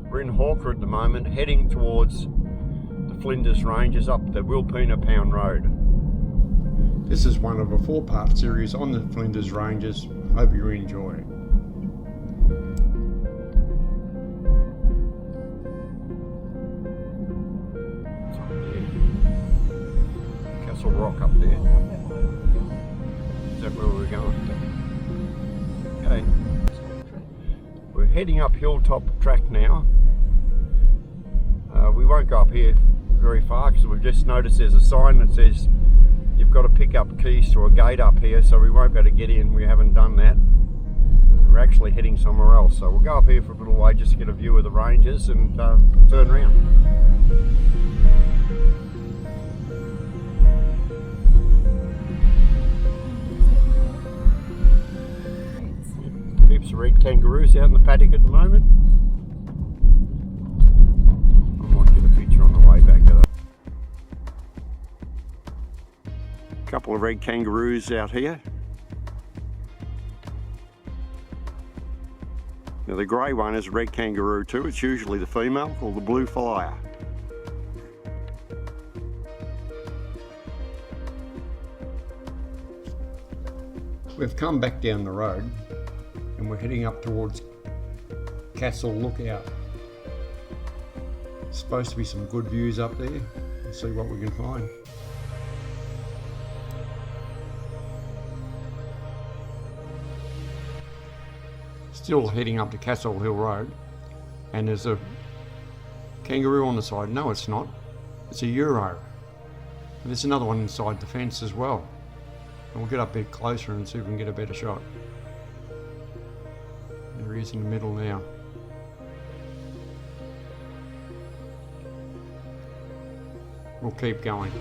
We're in Hawker at the moment, heading towards the Flinders Ranges up the Wilpena Pound Road. This is one of a 4-part series on the Flinders Ranges. Hope you enjoy. It's up there. Castle Rock up there. Is that where we're going? Okay. We're heading up Hilltop Track now. We won't go up here very far because we've just noticed there's a sign that says you've got to pick up keys to a gate up here, so we won't be able to get in. We haven't done that. We're actually heading somewhere else, so we'll go up here for a little way just to get a view of the ranges and turn around. Heaps of red kangaroos out in the paddock at the moment. I might get a picture on the way back of that. Couple of red kangaroos out here. Now the grey one is a red kangaroo too. It's usually the female, called the blue flyer. We've come back down the road and we're heading up towards Castle Lookout. There's supposed to be some good views up there. Let's see what we can find. Still heading up to Castle Hill Road, and there's a kangaroo on the side. No, it's not. It's a Euro. And there's another one inside the fence as well. And we'll get up a bit closer and see if we can get a better shot. There he is in the middle now. We'll keep going.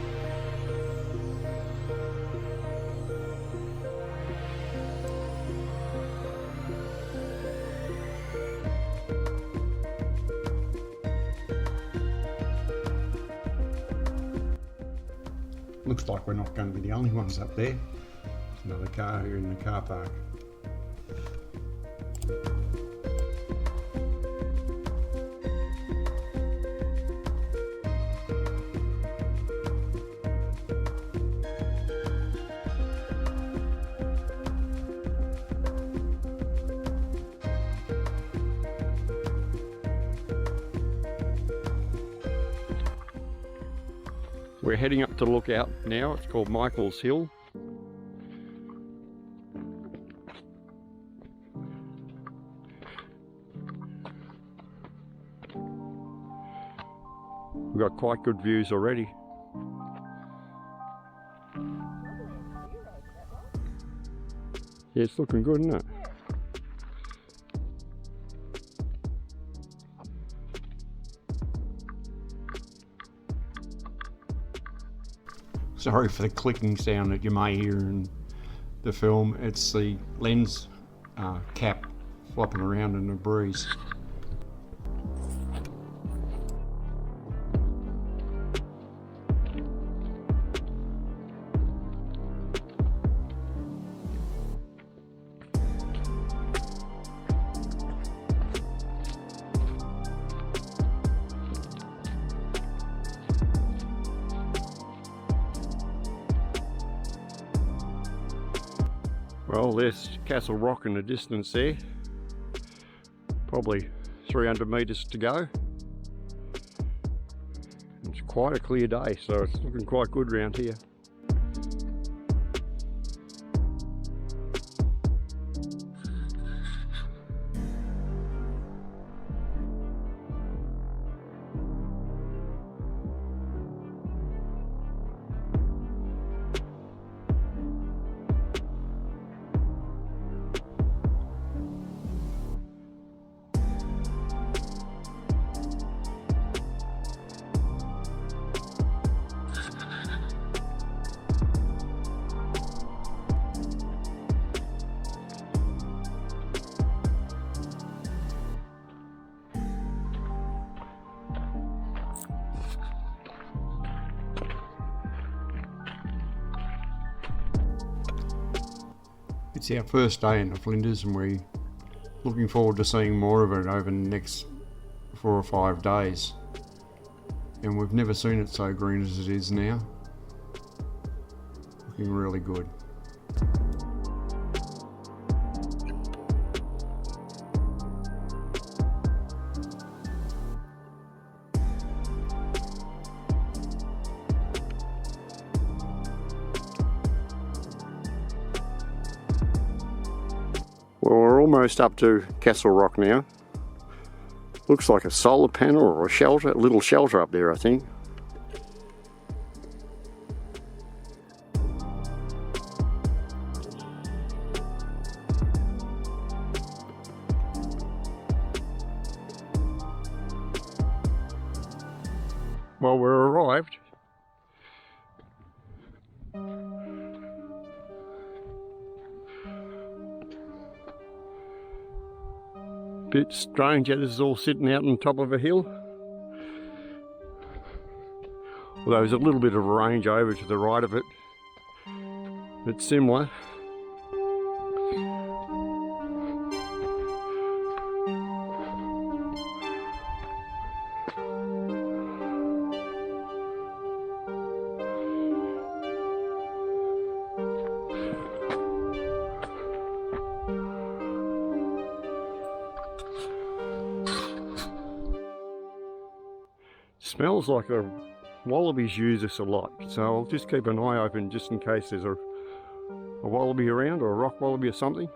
Looks like we're not going to be the only ones up there. There's another car here in the car park. We're heading up to the lookout now. It's called Michael's Hill. We've got quite good views already. Yeah, it's looking good, isn't it? Sorry for the clicking sound that you may hear in the film. It's the lens cap flopping around in the breeze. Well, there's Castle Rock in the distance there. Probably 300 metres to go. It's quite a clear day, so it's looking quite good around here. It's our first day in the Flinders and we're looking forward to seeing more of it over the next 4 or 5 days, and we've never seen it so green as it is now. Looking really good. Well, we're almost up to Castle Rock now. Looks like a solar panel or a shelter, a little shelter up there, I think. Well, we're arrived. Bit strange that this is all sitting out on top of a hill. Although there's a little bit of a range over to the right of it. It's similar. Smells like the wallabies use this a lot, so I'll just keep an eye open just in case there's a wallaby around, or a rock wallaby or something.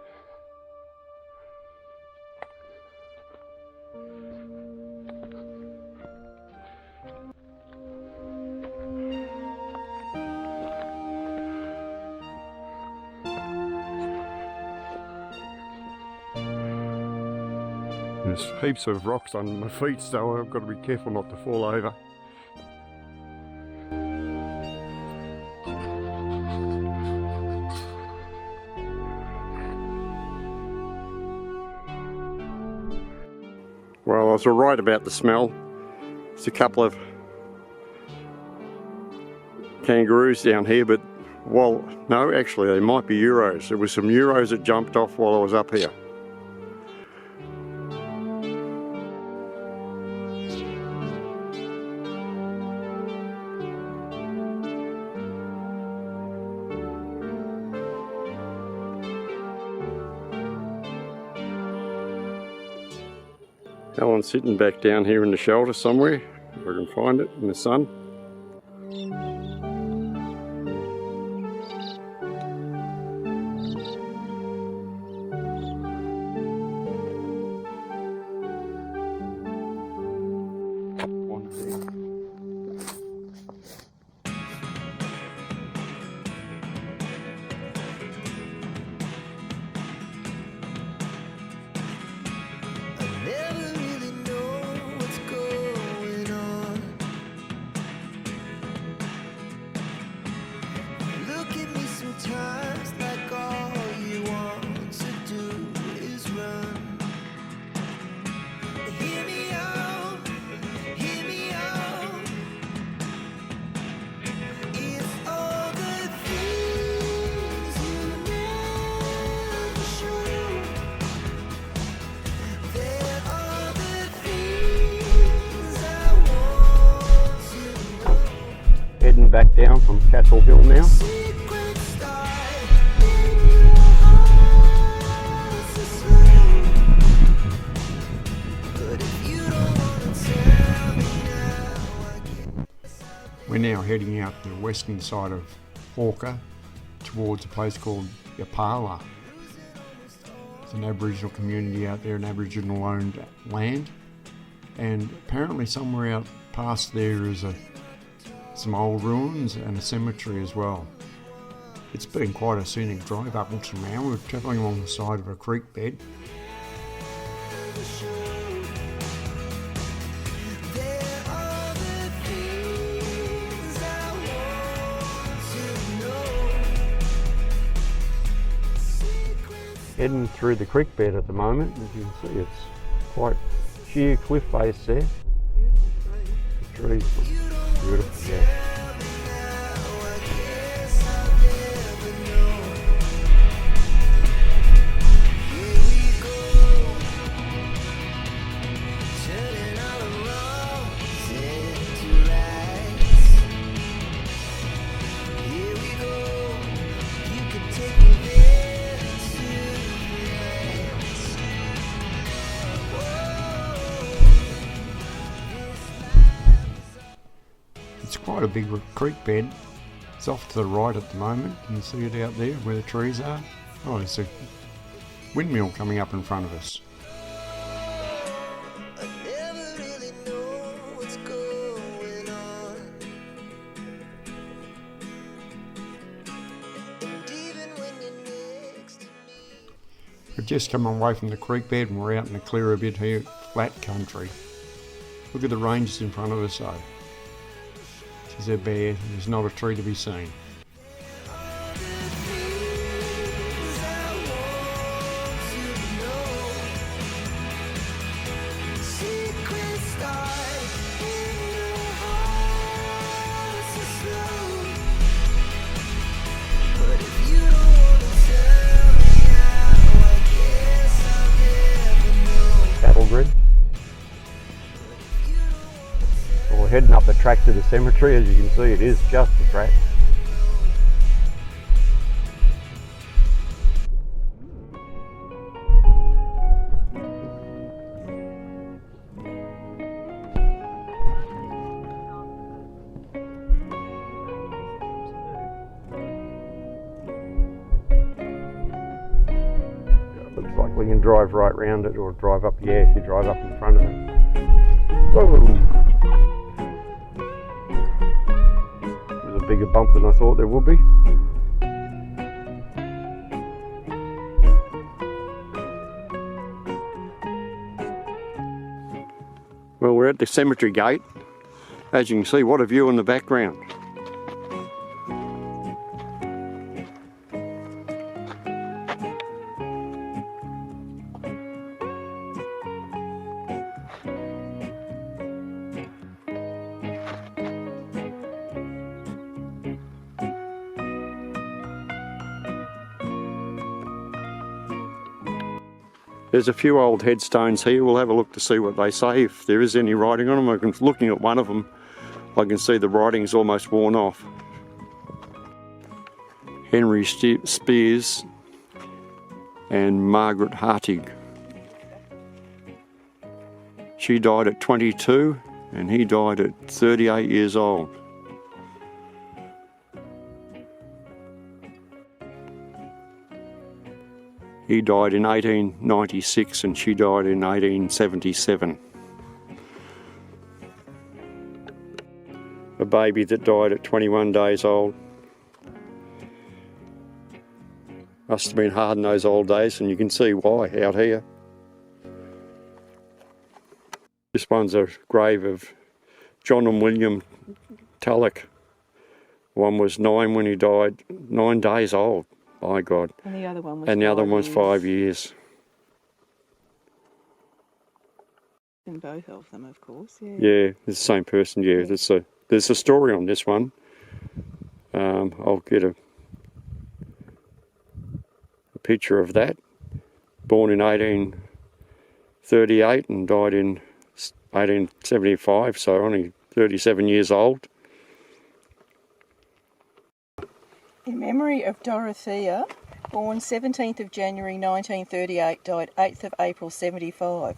There's heaps of rocks under my feet, so I've got to be careful not to fall over. Well, I was right about the smell. There's a couple of kangaroos down here, but well, no, actually they might be Euros. There were some Euros that jumped off while I was up here. Helen's sitting back down here in the shelter somewhere, if I can find it in the sun. Sometimes like all you want to do is run. Hear me out, hear me out. If all the things you never show, there are the things I want to know. Heading back down from Castle Hill now. We're now heading out to the western side of Hawker towards a place called Yapala. It's an Aboriginal community out there, an Aboriginal owned land, and apparently somewhere out past there is some old ruins and a cemetery as well. It's been quite a scenic drive up until now. We're travelling along the side of a creek bed. Heading through the creek bed at the moment. As you can see, it's quite sheer cliff face there. The trees look beautiful, yeah. Turning out It's quite a big creek bed. It's off to the right at the moment. You can see it out there where the trees are. Oh, there's a windmill coming up in front of us. I never really know what's going on. And even when you're next to me, We've just come away from the creek bed and we're out in the clearer bit here, flat country. Look at the ranges in front of us though. They're bare, there's not a tree to be seen. all the things I want to know. Secrets start in the hearts of snow. But if you don't wanna tell me now, I guess I'll never know. Cattle grid. Well, we're heading up the track to the cemetery. As you can see, it is just the track. Looks like we can drive right round it, or drive up, yeah, if you drive up in front of it. Whoa. There's a bigger bump than I thought there would be. Well, we're at the cemetery gate. As you can see, what a view in the background. There's a few old headstones here. We'll have a look to see what they say, if there is any writing on them. Looking at one of them, I can see the writing's almost worn off. Henry Spears and Margaret Hartig. She died at 22 and he died at 38 years old. He died in 1896 and she died in 1877. A baby that died at 21 days old. Must have been hard in those old days, and you can see why out here. This one's a grave of John and William Tulloch. One was 9 when he died, 9 days old. My God. And the other one was And the other one was 5 years. And both of them, of course, yeah. Yeah, it's the same person, yeah. There's a story on this one. I'll get a picture of that. Born in 1838 and died in 1875, so only 37 years old. In memory of Dorothea, born 17th of January 1938, died 8th of April 75,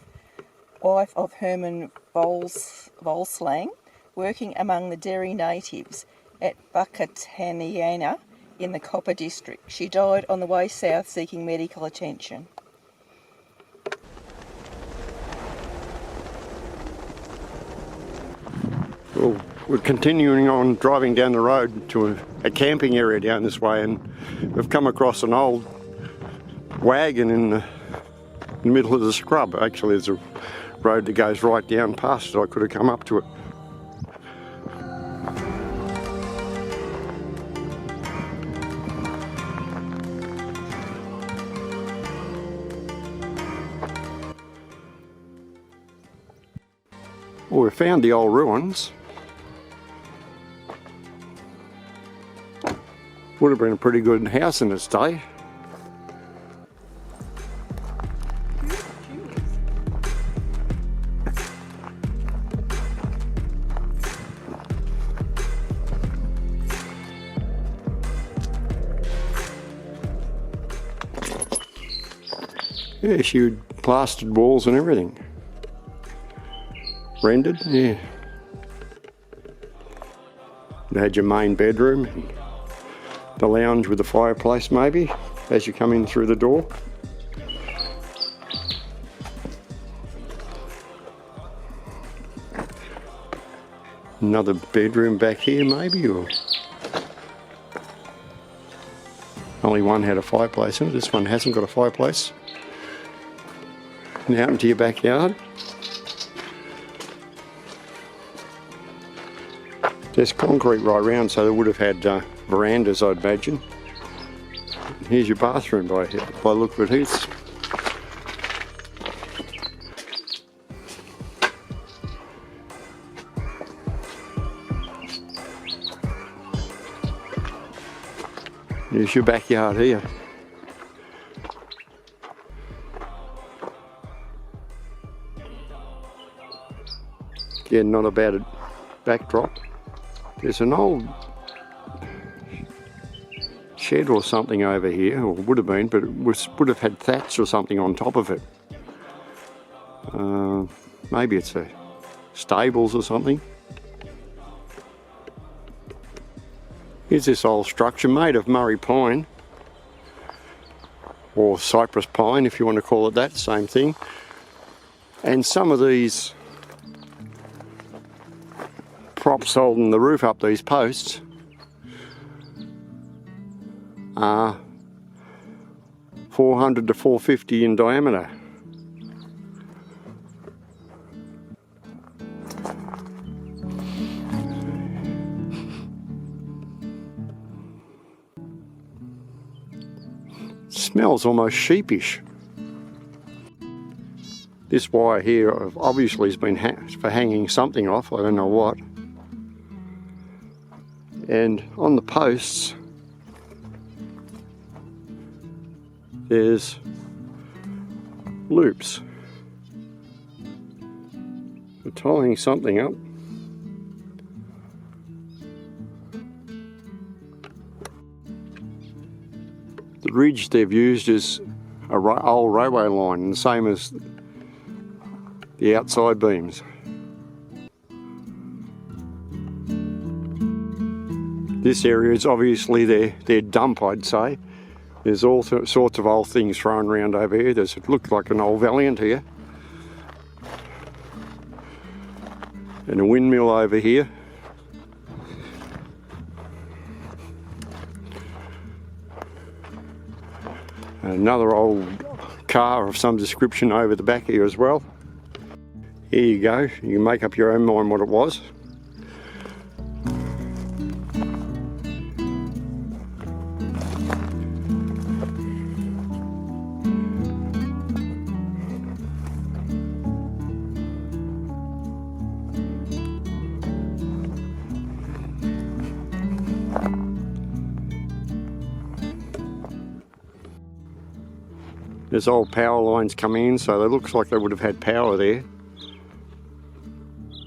wife of Herman Volslang, working among the Derry natives at Buckataniana in the Copper District. She died on the way south seeking medical attention. Well, we're continuing on driving down the road to a camping area down this way, and we've come across an old wagon in the middle of the scrub. Actually, there's a road that goes right down past it. I could have come up to it. Well, we found the old ruins. Would have been a pretty good house in its day. Yeah, she had plastered walls and everything. Rendered, yeah. You had your main bedroom, and the lounge with the fireplace maybe as you come in through the door. Another bedroom back here maybe, or only one had a fireplace in it. This one hasn't got a fireplace. And out into your backyard. There's concrete right round, so they would have had verandas, I'd imagine. Here's your bathroom by the look of it. Here's Here's your backyard here. Again, not a bad backdrop. There's an old shed or something over here, or would have been, but it would have had thatch or something on top of it. Maybe it's a stables or something. Here's this old structure made of Murray pine, or cypress pine if you want to call it that, same thing. And some of these props holding the roof up, these posts, are 400 to 450 in diameter. Smells almost sheepish. This wire here obviously has been for hanging something off, I don't know what. And on the posts there's loops for tying something up. The ridge they've used is a old railway line, the same as the outside beams. This area is obviously their dump, I'd say. There's all sorts of old things thrown around over here. It looks like an old Valiant here. And a windmill over here. Another old car of some description over the back here as well. Here you go, you can make up your own mind what it was. There's old power lines coming in, so it looks like they would have had power there.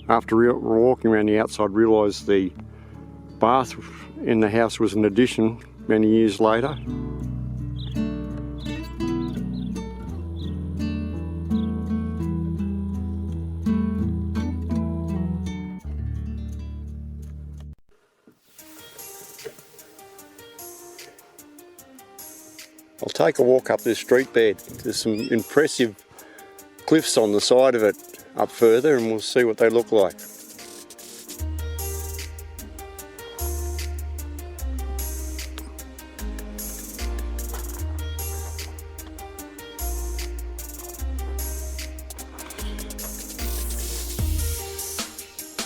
After walking around the outside, realised the bath in the house was an addition many years later. I'll take a walk up this street bed. There's some impressive cliffs on the side of it up further, and we'll see what they look like.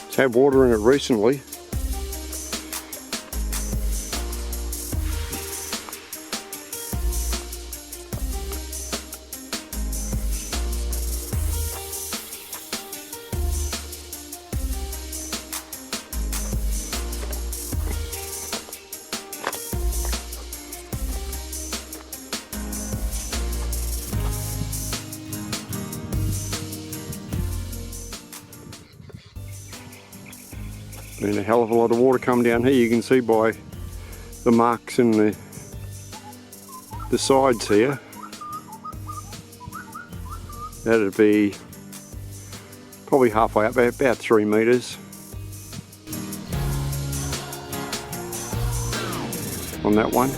It's had water in it recently. Been a hell of a lot of water come down here. You can see by the marks in the sides here. That'd be probably halfway up, about 3 metres. on that one.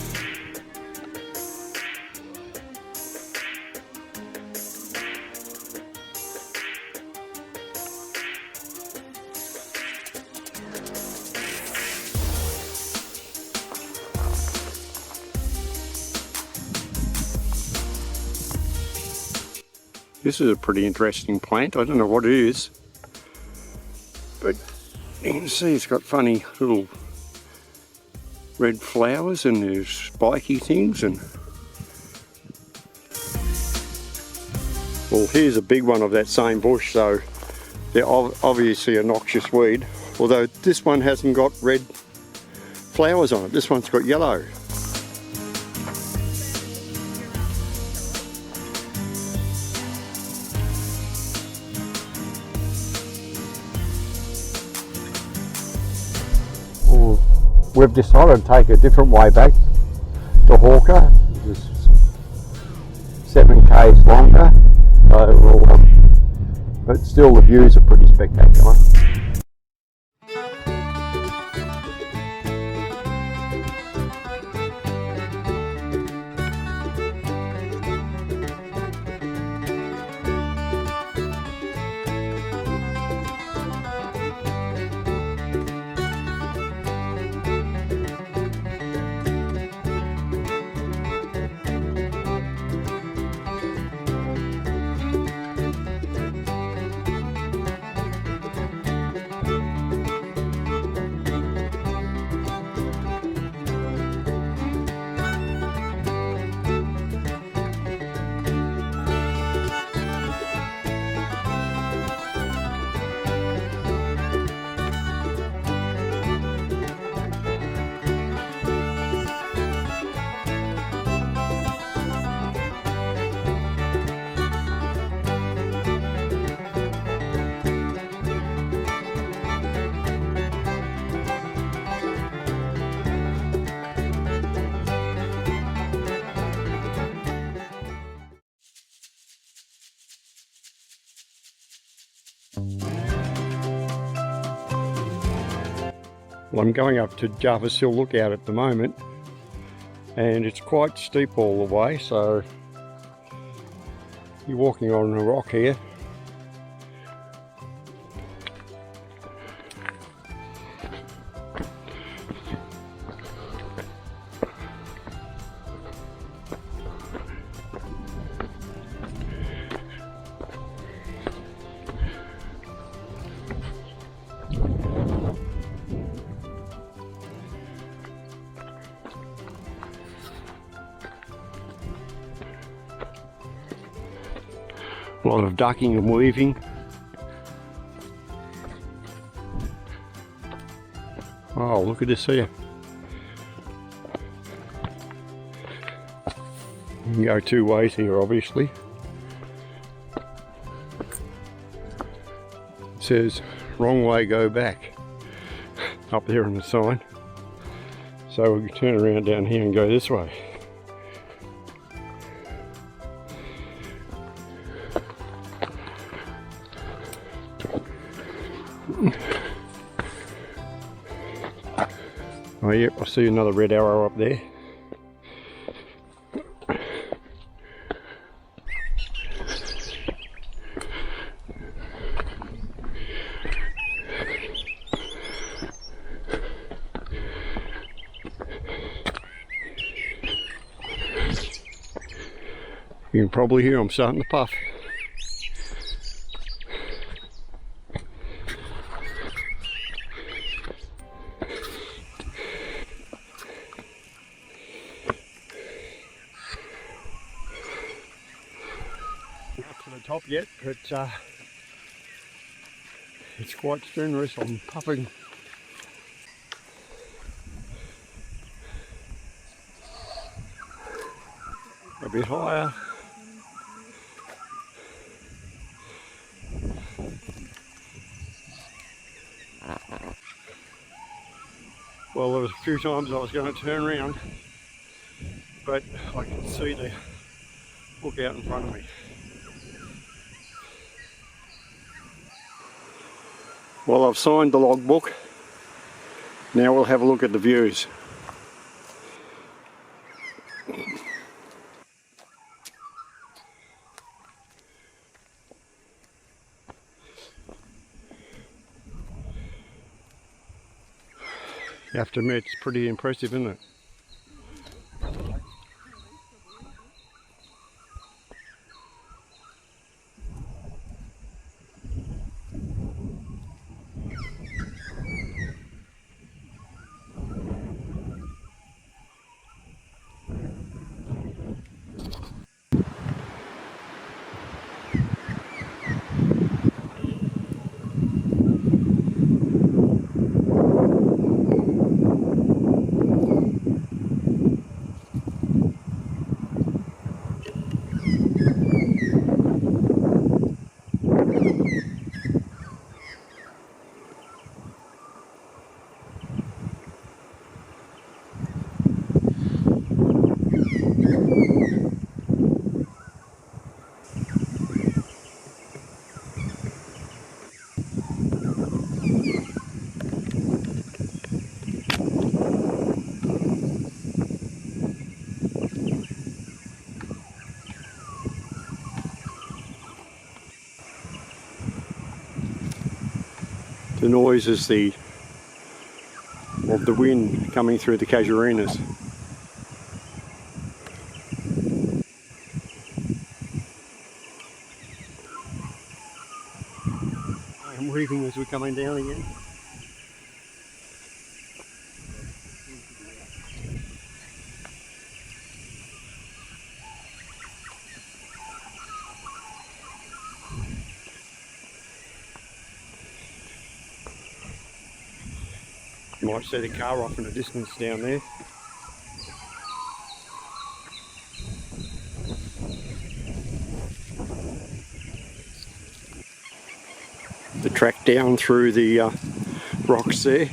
This is a pretty interesting plant. I don't know what it is, but you can see it's got funny little red flowers and there's spiky things. And well, here's a big one of that same bush, so they're obviously a noxious weed, although this one hasn't got red flowers on it. This one's got yellow. We've decided to take a different way back to Hawker. It's 7 k's longer, so but still the views are pretty spectacular. Well, I'm going up to Jarvis Hill Lookout at the moment, and it's quite steep all the way, so you're walking on a rock here. A lot of ducking and weaving. Oh, look at this here. You can go 2 ways here, obviously. It says wrong way, go back up there on the sign. So we can turn around down here and go this way. Oh yep, I see another red arrow up there. You can probably hear I'm starting to puff. Top yet, but it's quite strenuous. I'm puffing. A bit higher. Well, there was a few times I was going to turn around, but I can see the lookout in front of me. Well, I've signed the logbook. Now we'll have a look at the views. You have to admit, it's pretty impressive, isn't it? The noise is of the wind coming through the casuarinas. I'm reading as we're coming down again. You might see the car off in the distance down there. The track down through the rocks there.